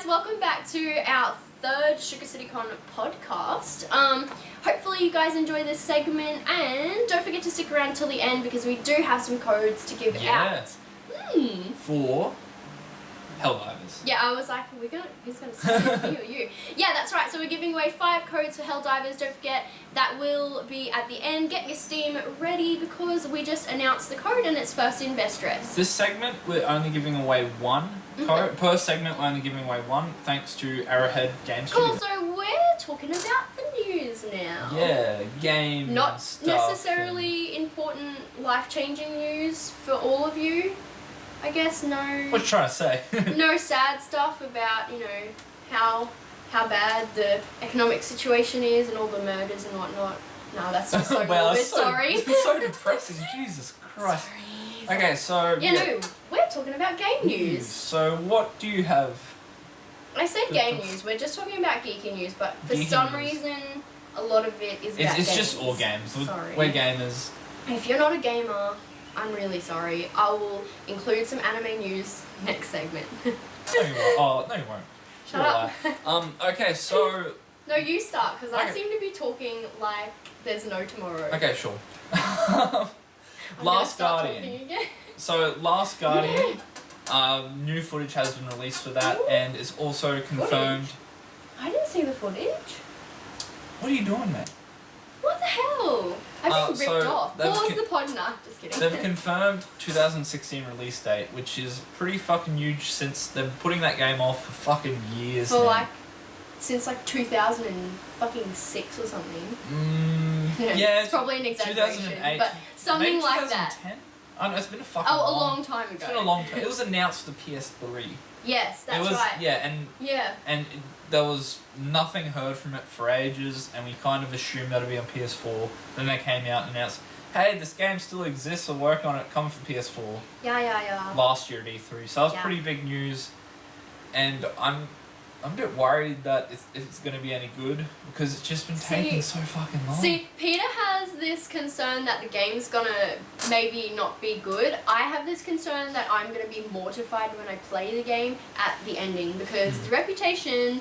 guys, welcome back to our third Sugar City Con podcast. Hopefully you guys enjoy this segment, and don't forget to stick around till the end because we do have some codes to give out. For Helldivers. Yeah, I was like, he's gonna say it, me or you. Yeah, that's right. So we're giving away 5 codes for Helldivers. Don't forget, that will be at the end. Get your Steam ready because we just announced the code and it's first in, best dress. This segment, we're only giving away one code. Per segment, we're only giving away one, thanks to Arrowhead Games. Cool, so we're talking about the news now. Yeah, game Not stuff necessarily important, life-changing news for all of you. I guess no. What you trying to say? No sad stuff about, you know, how bad the economic situation is and all the murders and whatnot. No, that's just so morbid. Sorry. It's so depressing. Jesus Christ. Sorry. Okay, so no, we're talking about game news. So what do you have? I said game news. We're just talking about geeky news, but for some reason, a lot of it is about games. It's just all games. Sorry. We're gamers. If you're not a gamer, I'm really sorry. I will include some anime news next segment. No, you won't. Oh, no, you won't. Shut up. Okay, so... No, you start, because I Okay. seem to be talking like there's no tomorrow. Okay, sure. Last Guardian. So, Last Guardian, new footage has been released for that, and it's also confirmed... I didn't see the footage. What are you doing, mate? What the hell? I've been ripped off. Pause the pod. Nah, just kidding. They've confirmed 2016 release date, which is pretty fucking huge since they've been putting that game off for fucking years now. Since 2006 or something. Yeah, it's probably an exaggeration, 2008, but something maybe like that. 2010? I know, it's been a fucking a long time ago. It's been a long time. It was announced for PS3. Yes, that's right. Yeah, and there was nothing heard from it for ages, and we kind of assumed that it'd be on PS4. Then they came out and announced, hey, this game still exists, we're working on it, come for PS4. Yeah. Last year at E3, so that was pretty big news, and I'm a bit worried that if it's going to be any good, because it's just been taking so fucking long. See, Peter has this concern that the game's going to maybe not be good. I have this concern that I'm going to be mortified when I play the game at the ending, because the reputation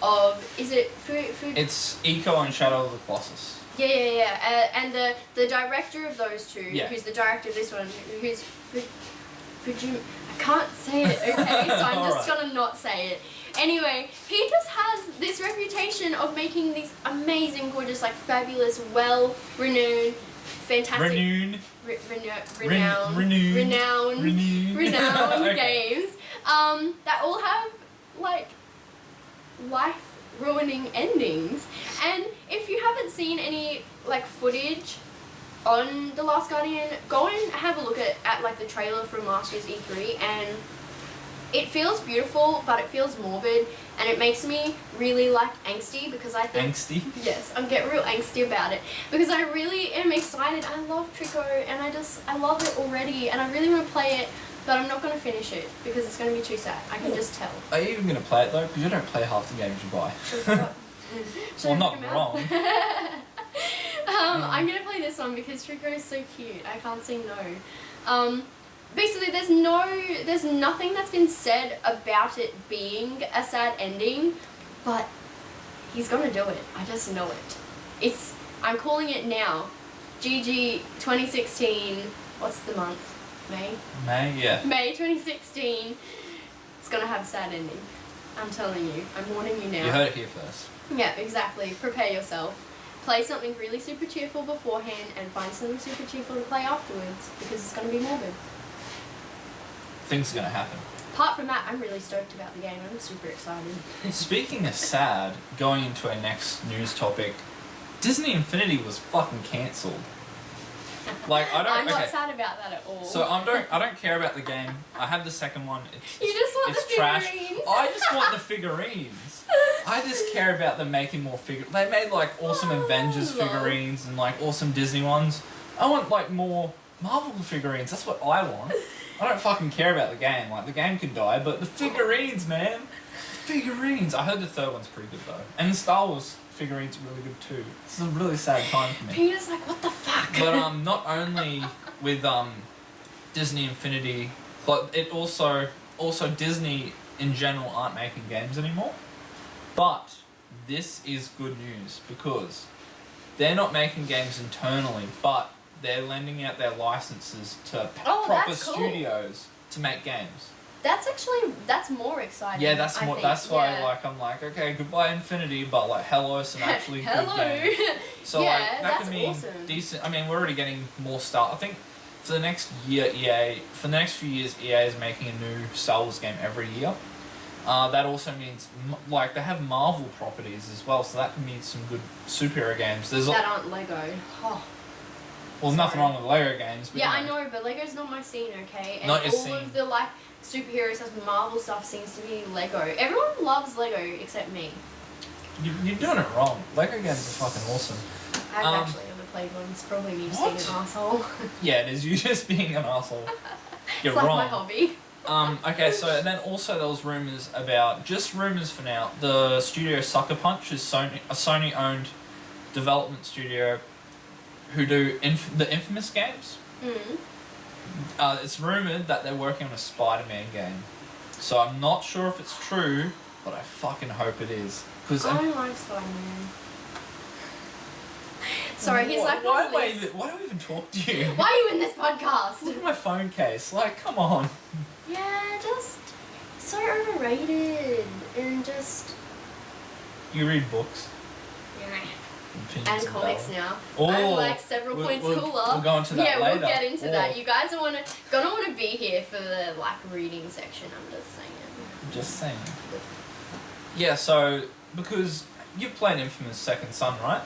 of... Is it... It's Eco and Shadow of the Colossus. Yeah. And the director of those two, who's the director of this one, who's... I can't say it, okay? So I'm just going to not say it. Anyway, he just has this reputation of making these amazing, gorgeous, fabulous, well-renowned, fantastic... Renowned games that all have, life-ruining endings. And if you haven't seen any, footage on The Last Guardian, go and have a look at the trailer from last year's E3, and it feels beautiful, but it feels morbid, and it makes me really, angsty, because I think... Angsty? Yes, I'm getting real angsty about it, because I really am excited. I love Trico, and I love it already, and I really want to play it, but I'm not going to finish it, because it's going to be too sad. I can just tell. Are you even going to play it, though? Because you don't play half the games you buy. Well, not wrong. I'm going to play this one, because Trico is so cute. I can't say no. Basically, there's nothing that's been said about it being a sad ending, but he's gonna do it. I just know it. I'm calling it now. GG 2016. What's the month? May? May, yeah. May 2016. It's gonna have a sad ending. I'm telling you. I'm warning you now. You heard it here first. Yeah, exactly. Prepare yourself. Play something really super cheerful beforehand and find something super cheerful to play afterwards, because it's gonna be morbid. Things are going to happen. Apart from that, I'm really stoked about the game. I'm super excited. Speaking of sad, going into our next news topic, Disney Infinity was fucking cancelled. I'm not sad about that at all. So I don't care about the game. I have the second one. You just want the figurines. I just want the figurines. I just care about them making more figurines. They made awesome Avengers figurines and awesome Disney ones. I want more Marvel figurines. That's what I want. I don't fucking care about the game. The game can die, but the figurines, man. Figurines. I heard the third one's pretty good, though. And the Star Wars figurines are really good, too. This is a really sad time for me. Peter's like, what the fuck? But, not only with, Disney Infinity, but it also Disney in general aren't making games anymore. But this is good news because they're not making games internally, but they're lending out their licenses to proper that's cool. studios to make games. That's more exciting. Yeah, that's I more. think. That's why, Yeah. like, I'm like, okay, goodbye Infinity, but like, hello, some actually Hello. good games. So Yeah, like, that that's could mean awesome. decent. I mean, we're already getting more Star. I think for the next year, for the next few years, EA is making a new Star Wars game every year. That also means like they have Marvel properties as well, so that can mean some good superhero games. There's that aren't Lego. Oh. well, nothing wrong with Lego games. But Yeah, I know, but Lego's not my scene, okay? And Not your all scene. of the like superhero stuff, Marvel stuff seems to be Lego. Everyone loves Lego except me. You're doing it wrong. Lego games are fucking awesome. I've actually never played one. It's probably me just being an asshole. Yeah, it is you just being an asshole. You're It's like wrong. my hobby. Okay, so and then also there was rumors about, just rumors for now, the studio Sucker Punch is a Sony-owned development studio who do the Infamous games. It's rumored that they're working on a Spider-Man game. So I'm not sure if it's true, but I fucking hope it is. Cause I don't like Spider-Man. Sorry, he's like why on the list. do I even talk to you? Why are you in this podcast? Look at my phone case. Like, come on. Yeah, just so overrated and just You read books. and Opinions comics valid. now. Oh, I'm like several points cooler. We'll go into that yeah, later. we'll get into Oh. that. You guys are gonna want to be here for the like reading section. I'm just saying. Just saying. Yeah, so because you've played Infamous Second Son, right?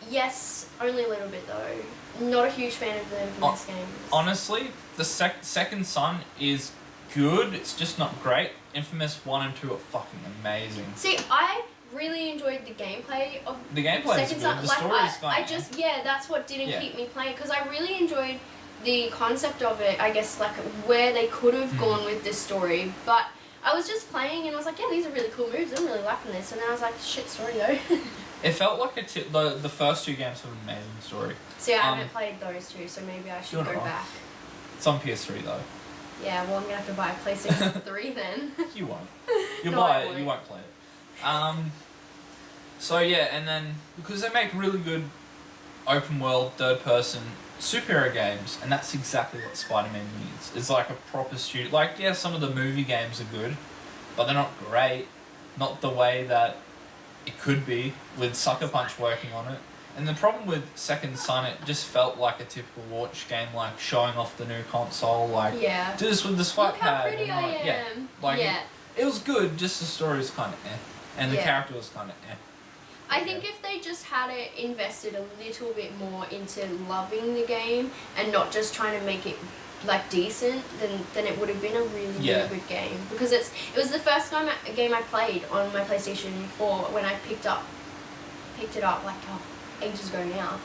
Yes, only a little bit though. Not a huge fan of the Infamous games. Honestly, the Second Son is good. It's just not great. Infamous 1 and 2 are fucking amazing. See, I really enjoyed the gameplay of The gameplay is Second good. Son. The Like, story's I just that's what didn't keep me playing because I really enjoyed the concept of it. I guess like where they could have gone with this story, but I was just playing and I was like, yeah, these are really cool moves. I'm really liking this, and then I was like, shit story though. It felt like the first two games have an amazing story. See, I haven't played those two, so maybe I should go back. It's on PS3 though. Yeah, well, I'm gonna have to buy a PlayStation 3 then. You won't. You'll No, buy I it. won't. You won't play it. So yeah, and then because they make really good open world third person superhero games, and that's exactly what Spider-Man needs. It's like a proper studio. Like, yeah, some of the movie games are good, but they're not great. Not the way that it could be with Sucker Punch working on it. And the problem with Second Son, it just felt like a typical launch game, like showing off the new console, like Yeah. do this with the swipe Look how pad. pretty and I like, am. yeah, like yeah. it was good. Just the story was kind of and the Yeah. character was kind of I think if they just had it invested a little bit more into loving the game and not just trying to make it like decent, then it would have been a really really good game because it was the first game I played on my PlayStation 4 when I picked it up like ages ago now,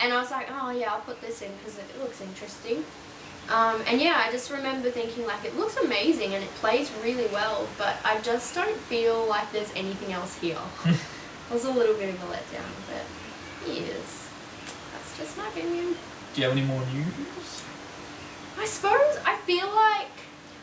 and I was like, oh yeah, I'll put this in because it looks interesting. And yeah, I just remember thinking like it looks amazing and it plays really well, but I just don't feel like there's anything else here. It was a little bit of a letdown, but yes, that's just my opinion. Do you have any more news? I suppose I feel like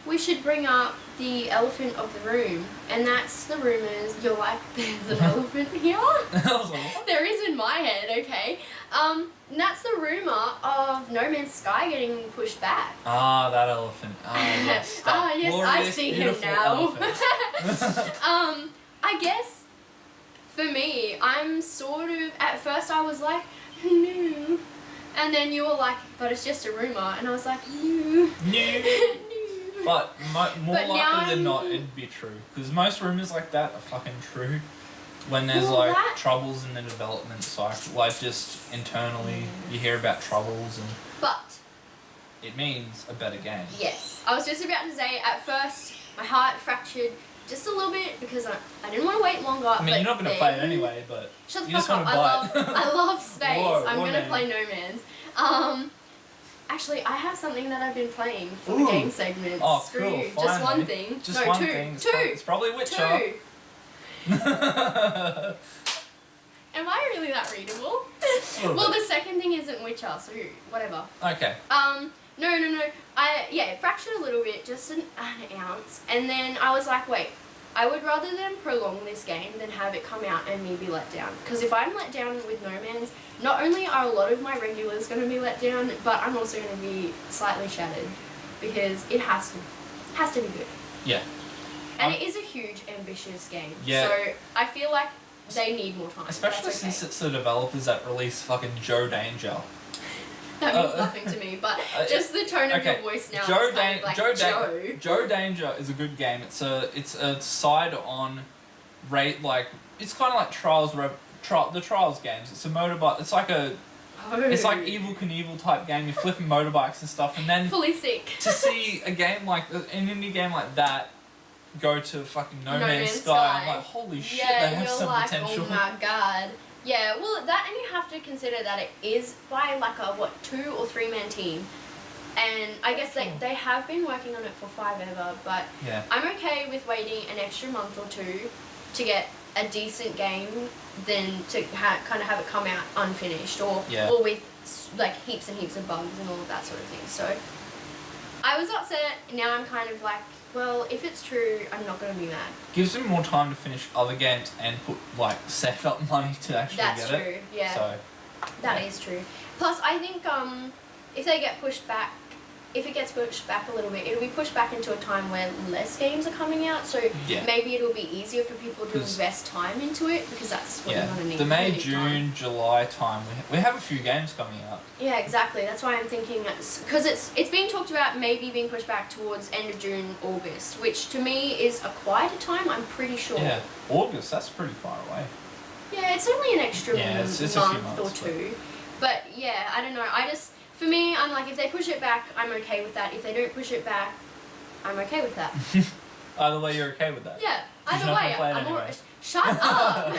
we should bring up the elephant of the room, and that's the rumours. You're like, there's an elephant here? I was like, what? There is in my head, okay. And that's the rumour of No Man's Sky getting pushed back. Ah, that elephant. Ah, yes. That yes, I glorious, see him beautiful now. elephant. I guess for me, I'm sort of, at first I was like, no. And then you were like, but it's just a rumour. And I was like, no. No. But more But now likely than not, I'm- it'd be true. Because most rumours like that are fucking true. When there's Well, like that- troubles in the development cycle, like just internally, you hear about troubles and But, it means a better game. yes. I was just about to say, at first, my heart fractured just a little bit because I didn't want to wait longer. I mean, but you're not going to then- play it anyway, but Shut the you just fuck want up. to buy it. I love space. Whoa, I'm whoa, gonna man. play No Man's. Actually, I have something that I've been playing for the Ooh. game segment. Oh, Screw cool, you. Just finally. one thing. Just no, one two. thing. Two. It's probably Witcher. Two. Am I really that readable? little Well, bit. the second thing isn't Witcher, so whatever. Okay. No. It fractured a little bit, just an ounce. And then I was like, wait, I would rather than prolong this game than have it come out and me be let down. Because if I'm let down with No Man's, not only are a lot of my regulars going to be let down, but I'm also going to be slightly shattered. Because it has to be good. Yeah. And it is a huge, ambitious game. Yeah. So I feel like they need more time. Especially since it's the developers that release fucking Joe Danger. That means nothing to me, but just the tone of your voice now. Joe, is kind of like Joe Danger is a good game. It's a side on rate, like it's kind of like the Trials games. It's a motorbike. It's like it's like Evel Knievel type game. You're flipping motorbikes and stuff, and then fully sick. To see a game like an indie game like that go to fucking No Man's Sky, I'm like, holy shit, they have some potential. Oh my god. Yeah, well, that, and you have to consider that it is by like a 2 or 3 man team, and I guess they have been working on it for forever. But yeah. I'm okay with waiting an extra month or two to get a decent game than to kind of have it come out unfinished or with like heaps and heaps of bugs and all of that sort of thing. So I was upset. Now I'm kind of like, well, if it's true, I'm not going to be mad. Gives them more time to finish other games and save up money to actually get it. That's true, yeah. So, that is true. Plus, I think if they get pushed back, if it gets pushed back a little bit, it'll be pushed back into a time where less games are coming out, so maybe it'll be easier for people to invest time into it, because that's what you're going to need. The May, June, July time, we have a few games coming out. Yeah, exactly. That's why I'm thinking, because it's being talked about maybe being pushed back towards end of June, August, which to me is a quieter time, I'm pretty sure. Yeah, August, that's pretty far away. Yeah, it's only an extra it's month or two. But yeah, I don't know, for me, I'm like, if they push it back, I'm okay with that. If they don't push it back, I'm okay with that. Either way, you're okay with that? Yeah, either way. Shut up!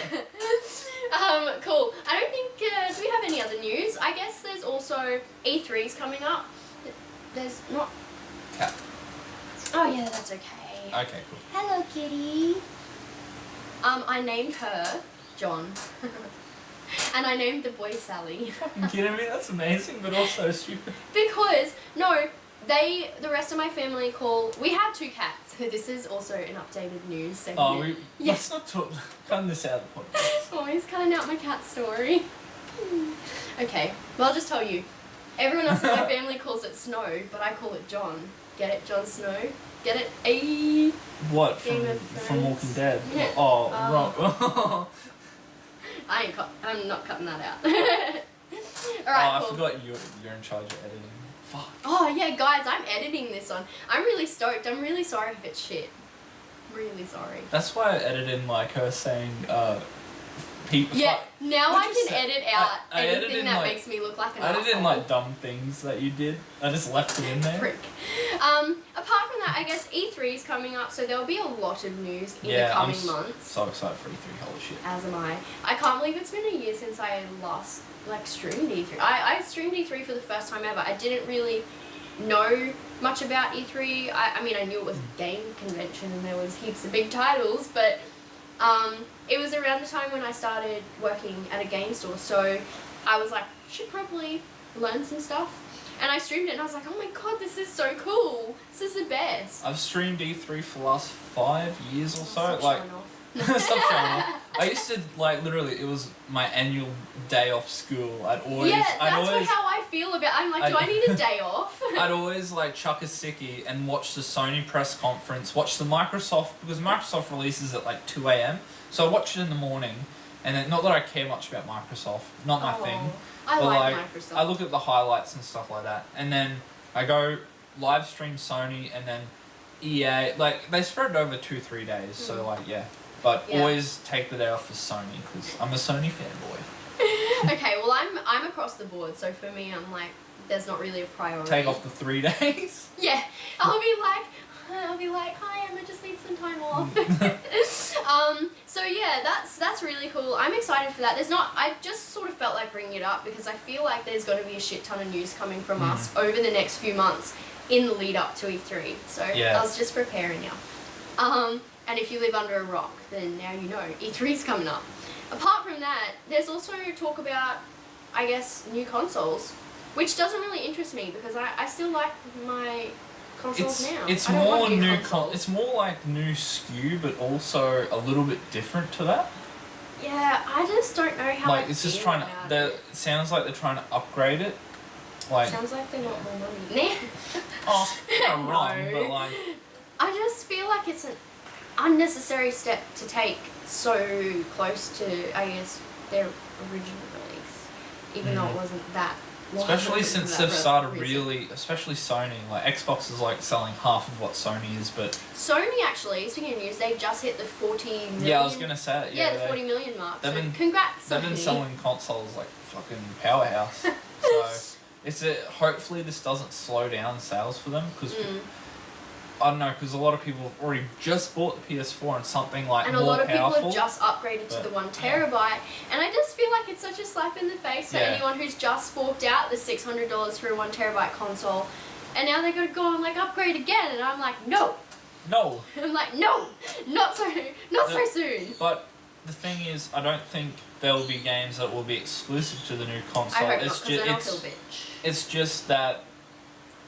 Cool. I don't think, do we have any other news? I guess there's also E3's coming up. There's not... Cat. Oh yeah, that's okay. Okay, cool. Hello, kitty. I named her John. And I named the boy Sally. You fucking kidding me? That's amazing, but also stupid. Because, the rest of my family we have 2 cats. This is also an updated news segment. Let's not talk, cutting this out of the podcast. Always cutting out my cat story. Okay, well, I'll just tell you. Everyone else in my family calls it Snow, but I call it John. Get it, Jon Snow? Get it? What, from Walking Dead? Yeah. Oh, wrong. I'm not cutting that out. Alright, I cool. forgot you're in charge of editing. Fuck. Oh yeah, guys, I'm editing this one. I'm really stoked. I'm really sorry if it's shit. Really sorry. That's why I edited her saying, yeah, now I can edit out anything that like, makes me look like an I asshole. edited in dumb things that you did. I just left it in there. Prick. Apart from that, I guess E3 is coming up, so there'll be a lot of news in the coming months. So excited for E3, holy shit. As am I. I can't believe it's been a year since I last streamed E3. I streamed E3 for the first time ever. I didn't really know much about E3. I mean, I knew it was a game convention and there was heaps of big titles, but it was around the time when I started working at a game store, so I was like, should probably learn some stuff. And I streamed it and I was like, oh my god, this is so cool. This is the best. I've streamed E3 for the last 5 years or so. Stop showing off. Stop showing off. I used to, literally, it was my annual day off school. I'd always... how I feel about it. I'm like, do I need a day off? I'd always, chuck a sickie and watch the Sony press conference, watch the Microsoft, because Microsoft releases at 2 a.m. So I watch it in the morning, and then, not that I care much about Microsoft, not my thing. I like Microsoft. I look at the highlights and stuff like that, and then I go live stream Sony, and then EA, they spread it over 2-3 days, so But always take the day off for Sony, because I'm a Sony fanboy. Okay, well I'm across the board, so for me I'm like, there's not really a priority. Take off the 3 days? Yeah, I'll be like, hi, Emma, just need some time off. So yeah, that's really cool. I'm excited for that. I just sort of felt like bringing it up because I feel like there's going to be a shit ton of news coming from us over the next few months in the lead up to E3. So I was just preparing you. And if you live under a rock, then now you know E3's coming up. Apart from that, there's also talk about, I guess, new consoles, which doesn't really interest me because I still like my consoles now. It's I don't more want new new. consoles. It's more like new SKU, but also a little bit different to that. Yeah, I just don't know how. Like it's just trying to. It sounds like they're trying to upgrade it. Like sounds like they want more money. oh, not No. wrong, but like I just feel like it's an unnecessary step to take so close to, I guess, their original release, even though it wasn't that. especially since they've started reason. really, especially Sony. Like Xbox is like selling half of what Sony is, but Sony actually, speaking of news, they just hit the 40 million. yeah, I was gonna say it. Yeah, Yeah, the 40 million mark. they've So been- congrats, they've Sony. been selling consoles like fucking powerhouse. So it's hopefully this doesn't slow down sales for them because I don't know, because a lot of people have already just bought the PS4 and something like and more a lot of powerful. people have just upgraded to But, the 1 terabyte, and I just feel like it's such a slap in the face for Yeah. anyone who's just forked out the $600 for a 1 terabyte console, and now they're gonna go and like upgrade again, and I'm like, no. No, I'm like, no, not so soon. but the thing is, I don't think there will be games that will be exclusive to the new console. I hope it's not, because then I'll just feel bitch. it's just that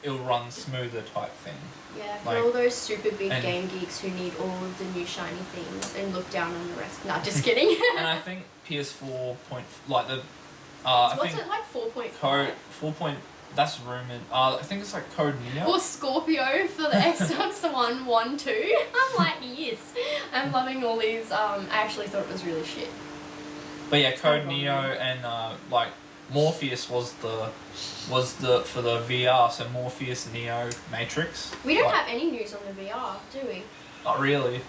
it'll run smoother type thing. Yeah, for like- all those super big and- game geeks who need all of the new shiny things and look down on the rest. Nah, just kidding. And I think PS4 point like the I What's think it like, 4.5? code 4 point that's rumored. I think it's like Code Neo. Or Scorpio for the Xbox One 1.2. I'm like, yes. I'm loving all these. I actually thought it was really shit. But yeah, Code Code Neo Neo. and like Morpheus was the for the VR, so Morpheus, Neo, Matrix. We don't Like, have any news on the VR, do we? not really,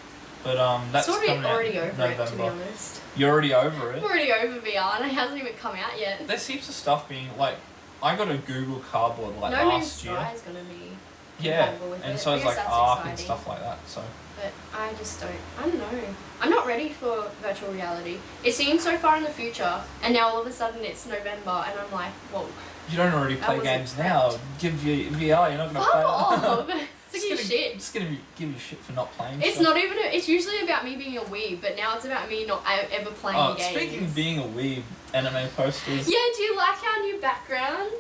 but that's Sort of coming already out over November. it, to be honest. You're already over I'm it. already over VR and it hasn't even come out yet. There's heaps of stuff being like I got a Google Cardboard like No Man's last year. Sky is gonna be Yeah, compatible with and it. so I it's guess like that's Ark and exciting. stuff like that. So But I just I don't know. I'm not ready for virtual reality. It seems so far in the future, and now all of a sudden it's November, and I'm like, whoa, you don't already That play was games a now. Give you VR, you're not gonna fuck play off! it. It's like shit. Just gonna give you shit for not playing. It's stuff. not even. It's usually about me being a weeb, but now it's about me not ever playing games. Speaking of being a weeb, anime posters. Yeah, do you like our new background?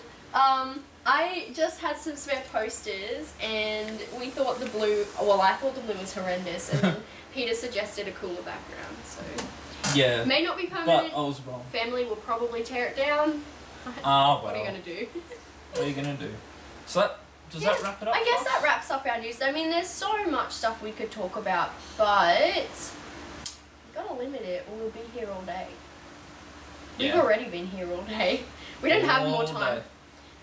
I just had some spare posters, and we thought the blue. Well, I thought the blue was horrendous, and then Peter suggested a cooler background. So Yeah, may not be but permanent. I was wrong. Family will probably tear it down. Ah, well. What are you gonna do? What are you gonna do? So that does that wrap it up? I guess for us? that wraps up our news. I mean, there's so much stuff we could talk about, but we've got to limit it, or we'll be here all day. We've Yeah. already been here all day. We don't have more All time. day.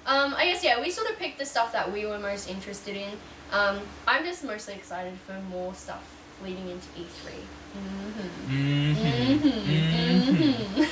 I guess, yeah, we sort of picked the stuff that we were most interested in. I'm just mostly excited for more stuff leading into E3. Mm-hmm.